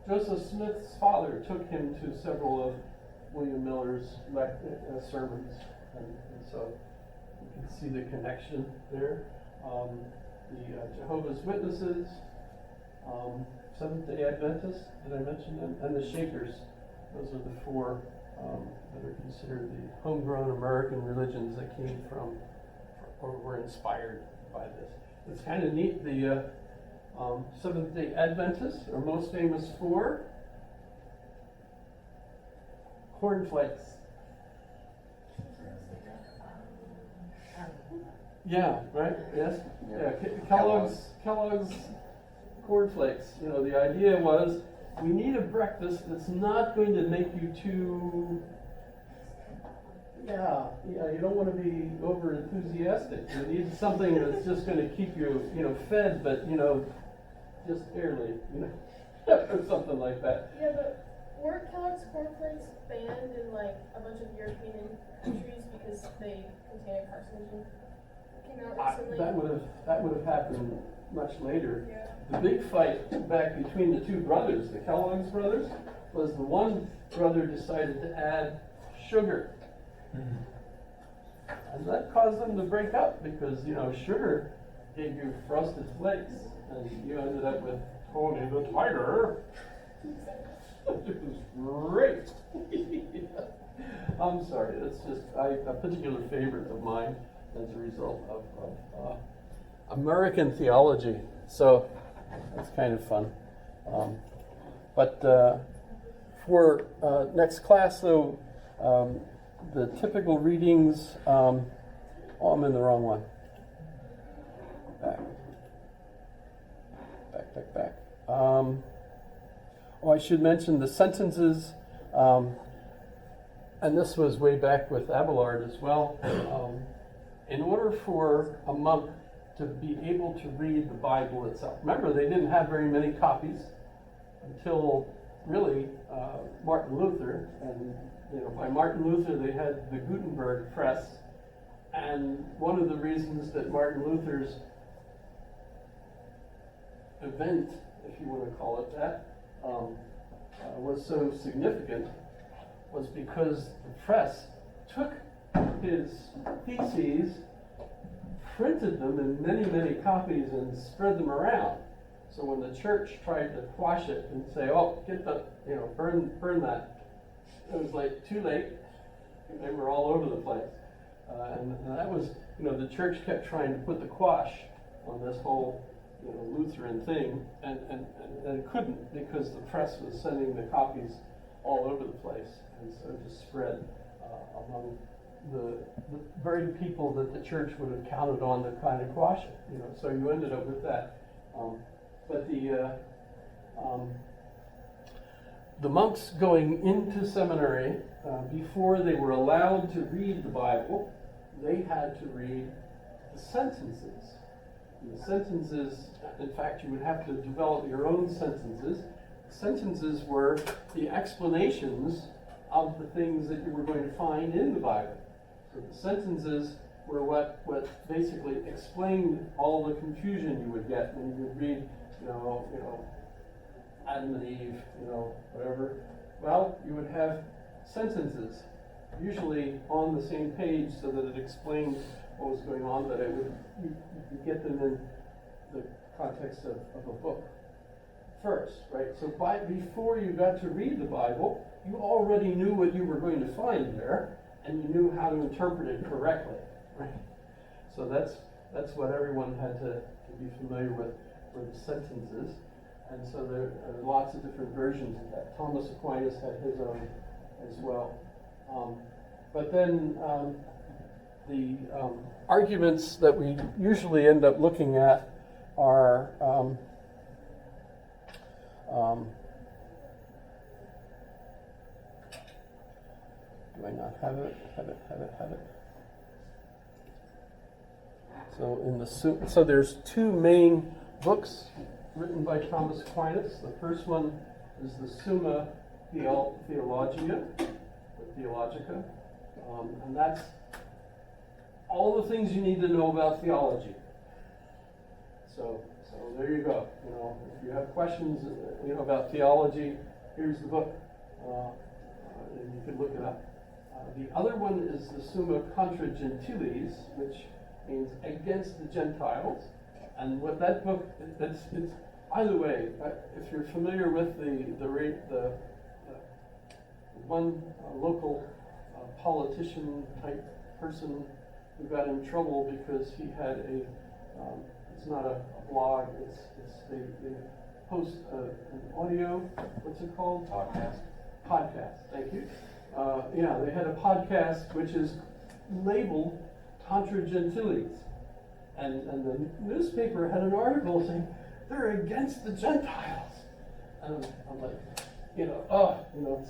Joseph Smith's father took him to several of William Miller's sermons, and so you can see the connection there. The Jehovah's Witnesses, Seventh-day Adventists, did I mention them? And the Shakers. Those are the four that are considered the homegrown American religions that came from or were inspired by this. It's kind of neat. The Seventh-day Adventists are most famous for cornflakes. Yeah, right? Yes? Yeah, Kellogg's cornflakes. You know, the idea was we need a breakfast that's not going to make you too, you don't want to be over enthusiastic. You need something that's just going to keep you, fed, but, just barely, or something like that. Yeah, but weren't Kellogg's cornflakes banned in like a bunch of European countries because they contain a carcinogen? Came out recently. That would have happened much later. Yeah. The big fight back between the two brothers, the Kellogg's brothers, was the one brother decided to add sugar. And that caused them to break up because, sugar gave you frosted flakes, and you ended up with Tony the Tiger. It was great. I'm sorry, that's just a particular favorite of mine as a result of American theology. So that's kind of fun. But for next class, though, the typical readings, I'm in the wrong one. Back. I should mention the sentences, and this was way back with Abelard as well. In order for a monk to be able to read the Bible itself, remember they didn't have very many copies until really Martin Luther, and by Martin Luther they had the Gutenberg press, and one of the reasons that Martin Luther's event, if you want to call it that, was so significant was because the press took his theses, printed them in many, many copies, and spread them around. So when the church tried to quash it and say, "Oh, get the, burn that," it was like too late. They were all over the place, and that was, the church kept trying to put the quash on this whole, Lutheran thing, and it couldn't because the press was sending the copies all over the place, and so it just spread among the very people that the church would have counted on to kind of quash it. So you ended up with that. But the monks going into seminary, before they were allowed to read the Bible, they had to read the sentences. And the sentences, in fact, you would have to develop your own sentences. Sentences were the explanations of the things that you were going to find in the Bible. So the sentences were what basically explained all the confusion you would get when you would read, Adam and Eve, whatever. Well, you would have sentences, usually on the same page, so that it explained what was going on, but you could get them in the context of a book first, right? So before you got to read the Bible, you already knew what you were going to find there, and you knew how to interpret it correctly, right? So that's what everyone had to be familiar with, were the sentences. And so there are lots of different versions of that. Thomas Aquinas had his own as well. But then the arguments that we usually end up looking at are do I not have it? Have it. So there's two main books written by Thomas Aquinas. The first one is the Summa Theologica, and that's all the things you need to know about theology. So So there you go. If you have questions, about theology, here's the book, and you can look it up. The other one is the Summa Contra Gentiles, which means against the Gentiles. And what that book, it's either way, if you're familiar with the one local politician type person who got in trouble because he had it's not a blog, they post an audio, what's it called? Podcast, thank you. They had a podcast which is labeled Contra Gentiles. And the newspaper had an article saying, they're against the Gentiles. And I'm like,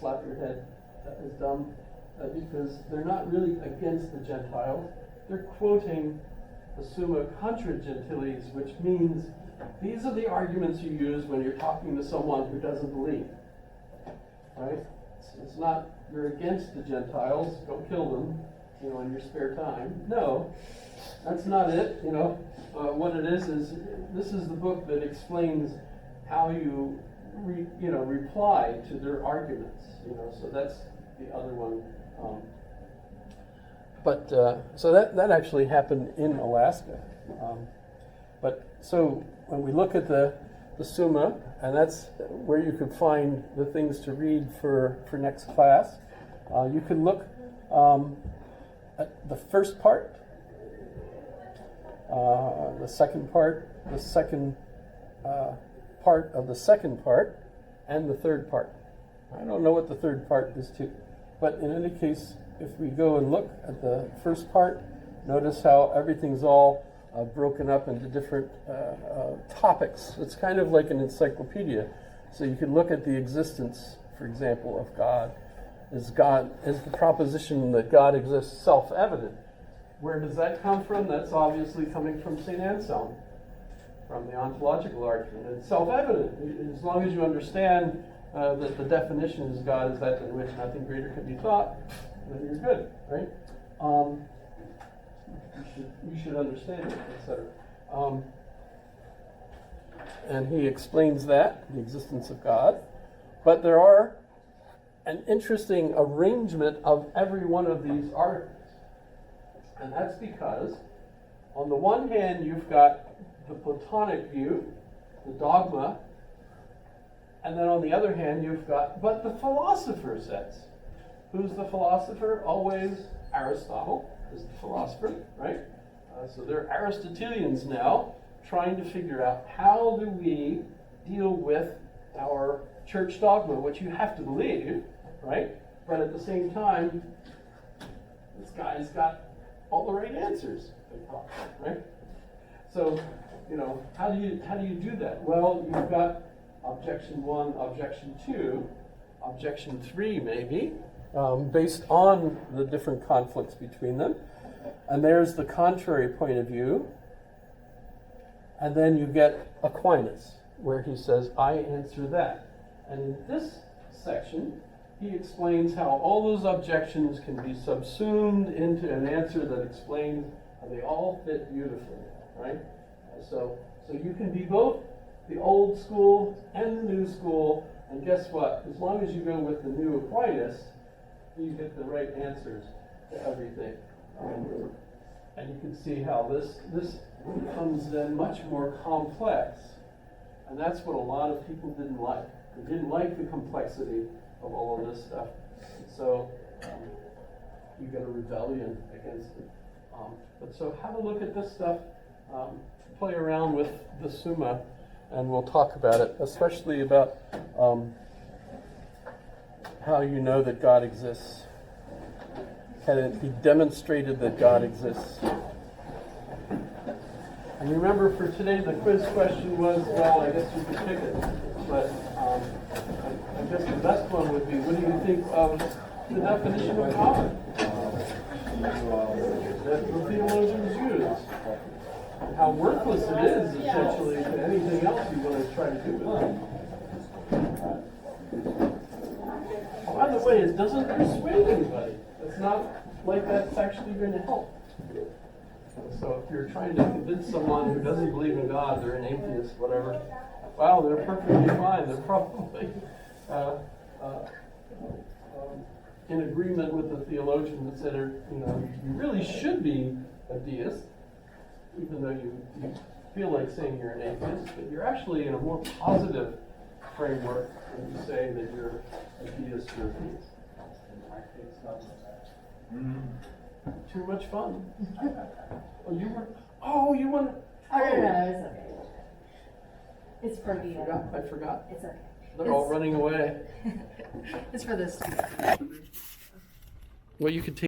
slap your head. That is dumb. Because they're not really against the Gentiles. They're quoting the Summa Contra Gentiles, which means these are the arguments you use when you're talking to someone who doesn't believe. Right? It's not you're against the Gentiles, go kill them, in your spare time. No, that's not it. What it is this is the book that explains how you reply to their arguments. So that's the other one. So that actually happened in Alaska. So when we look at the Summa, and that's where you could find the things to read for next class, you can look at the first part, the second part, the second part of the second part, and the third part. I don't know what the third part is too. But in any case, if we go and look at the first part, notice how everything's all broken up into different topics. It's kind of like an encyclopedia. So you can look at the existence, for example, of God. Is the proposition that God exists self-evident? Where does that come from? That's obviously coming from St. Anselm, from the ontological argument. It's self-evident. As long as you understand that the definition is God is that in which nothing greater can be thought, then you're good, right? You should understand it, etc. And he explains that, the existence of God. But there are an interesting arrangement of every one of these articles. And that's because, on the one hand, you've got the Platonic view, the dogma, and then on the other hand, you've got, but the philosopher says. Who's the philosopher? Always Aristotle is the philosopher, right? So they're Aristotelians now, trying to figure out how do we deal with our church dogma, which you have to believe, right? But at the same time, this guy's got all the right answers, right? So, how do you do that? Well, you've got objection 1, objection 2, objection 3 maybe, based on the different conflicts between them. And there's the contrary point of view. And then you get Aquinas, where he says, I answer that. And in this section, he explains how all those objections can be subsumed into an answer that explains how they all fit beautifully, right? So you can be both the old school and the new school, and guess what? As long as you go with the new Aquinas, you get the right answers to everything. And you can see how this becomes then much more complex. And that's what a lot of people didn't like. They didn't like the complexity of all of this stuff. So you get a rebellion against it. But so have a look at this stuff. Play around with the Summa, and we'll talk about it, especially about how you know that God exists. Can it be demonstrated that God exists? And remember, for today, the quiz question was, well, I guess you could pick it. But I guess the best one would be, what do you think of the definition of God that the theologians use? And how worthless it is, essentially, to anything else you want to try to do with it. By the way, it doesn't persuade anybody. It's not like that's actually going to help. So if you're trying to convince someone who doesn't believe in God, they're an atheist, whatever, well, they're perfectly fine. They're probably in agreement with the theologian that said, you really should be a deist, even though you feel like saying you're an atheist, but you're actually in a more positive framework when you say that you're a deist or a theist. Too much fun. You want. Oh, no, it's okay. It's for the, I forgot. it's okay. They're all running away. It's for this. Well, you could take